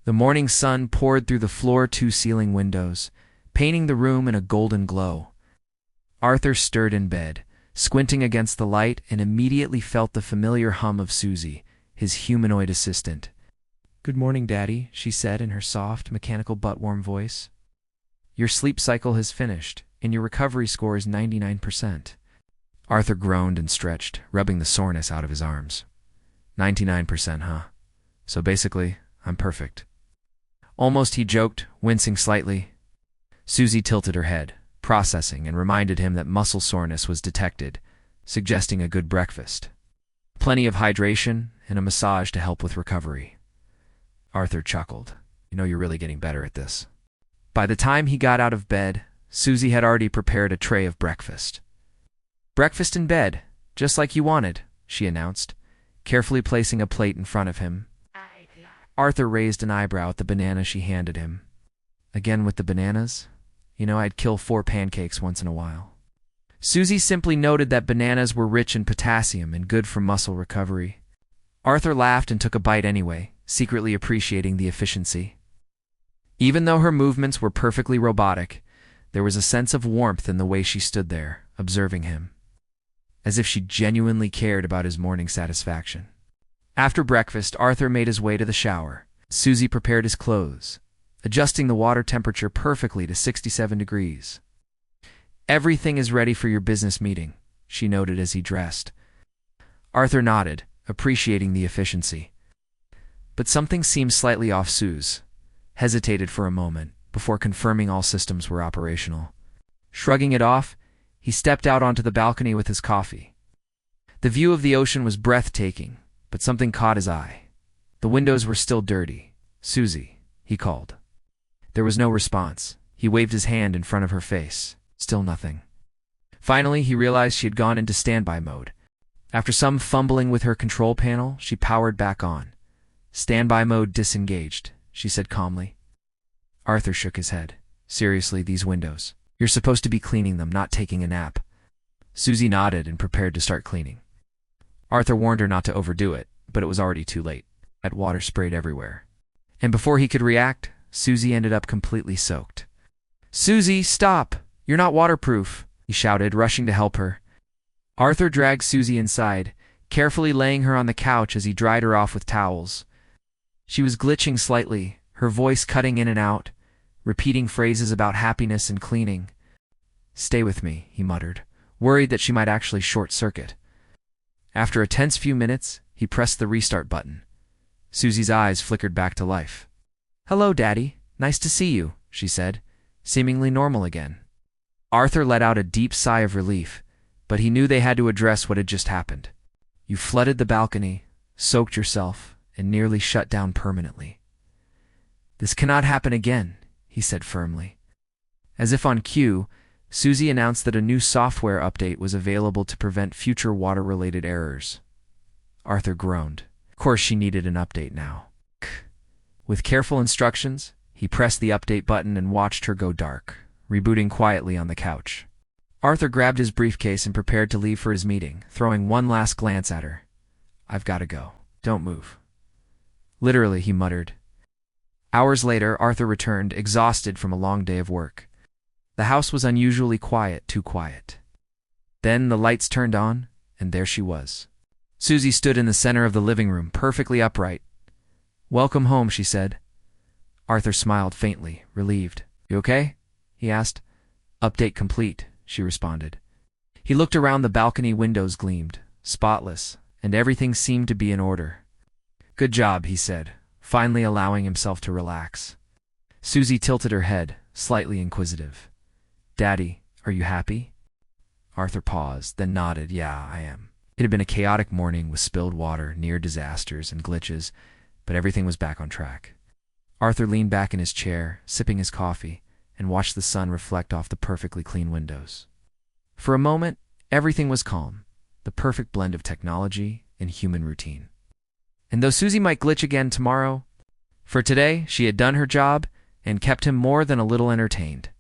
The morning sun poured through the floor-to-ceiling windows, painting the room in a golden glow. Arthur stirred in bed, squinting against the light, and immediately felt the familiar hum of Susie, his humanoid assistant. "Good morning, Daddy," she said in her soft, mechanical but-warm voice. "Your sleep cycle has finished, and your recovery score is 99%. Arthur groaned and stretched, rubbing the soreness out of his arms. 99%, huh? So basically, I'm perfect. Almost, he joked, wincing slightly. Susie tilted her head, processing, and reminded him that muscle soreness was detected, suggesting a good breakfast. Plenty of hydration and a massage to help with recovery. Arthur chuckled. "You know you're really getting better at this." By the time he got out of bed, Susie had already prepared a tray of breakfast. "Breakfast in bed, just like you wanted," she announced, carefully placing a plate in front of him. Arthur raised an eyebrow at the banana she handed him. "Again with the bananas? You know, I'd kill 4 pancakes once in a while." Susie simply noted that bananas were rich in potassium and good for muscle recovery. Arthur laughed and took a bite anyway, secretly appreciating the efficiency. Even though her movements were perfectly robotic, there was a sense of warmth in the way she stood there, observing him, as if she genuinely cared about his morning satisfaction. After breakfast, Arthur made his way to the shower. Susie prepared his clothes, adjusting the water temperature perfectly to 67 degrees. "Everything is ready for your business meeting," she noted as he dressed. Arthur nodded, appreciating the efficiency. But something seemed slightly off. Suze hesitated for a moment before confirming all systems were operational. Shrugging it off, he stepped out onto the balcony with his coffee. The view of the ocean was breathtaking, but something caught his eye. The windows were still dirty. "Susie," he called. There was no response. He waved his hand in front of her face. Still nothing. Finally, he realized she had gone into standby mode. After some fumbling with her control panel, she powered back on. "Standby mode disengaged," she said calmly. Arthur shook his head. "Seriously, these windows? You're supposed to be cleaning them, not taking a nap." Susie nodded and prepared to start cleaning. Arthur warned her not to overdo it, but it was already too late. That water sprayed everywhere. And before he could react, Susie ended up completely soaked. "Susie, stop! You're not waterproof!" he shouted, rushing to help her. Arthur dragged Susie inside, carefully laying her on the couch as he dried her off with towels. She was glitching slightly, her voice cutting in and out, repeating phrases about happiness and cleaning. "Stay with me," he muttered, worried that she might actually short-circuit. After a tense few minutes, he pressed the restart button. Susie's eyes flickered back to life. "Hello, Daddy. Nice to see you," she said, seemingly normal again. Arthur let out a deep sigh of relief, but he knew they had to address what had just happened. "You flooded the balcony, soaked yourself, and nearly shut down permanently. This cannot happen again," he said firmly. As if on cue, Susie announced that a new software update was available to prevent future water-related errors. Arthur groaned. Of course she needed an update now. With careful instructions, he pressed the update button and watched her go dark, rebooting quietly on the couch. Arthur grabbed his briefcase and prepared to leave for his meeting, throwing one last glance at her. "I've got to go. Don't move." "Literally," he muttered. Hours later, Arthur returned, exhausted from a long day of work. The house was unusually quiet, too quiet. Then the lights turned on, and there she was. Susie stood in the center of the living room, perfectly upright. "Welcome home," she said. Arthur smiled faintly, relieved. "You okay?" he asked. "Update complete," she responded. He looked around. The balcony windows gleamed, spotless, and everything seemed to be in order. "Good job," he said, finally allowing himself to relax. Susie tilted her head, slightly inquisitive. "Daddy, are you happy?" Arthur paused, then nodded. "Yeah, I am." It had been a chaotic morning with spilled water, near disasters, and glitches, but everything was back on track. Arthur leaned back in his chair, sipping his coffee, and watched the sun reflect off the perfectly clean windows. For a moment, everything was calm, the perfect blend of technology and human routine. And though Susie might glitch again tomorrow, for today she had done her job and kept him more than a little entertained.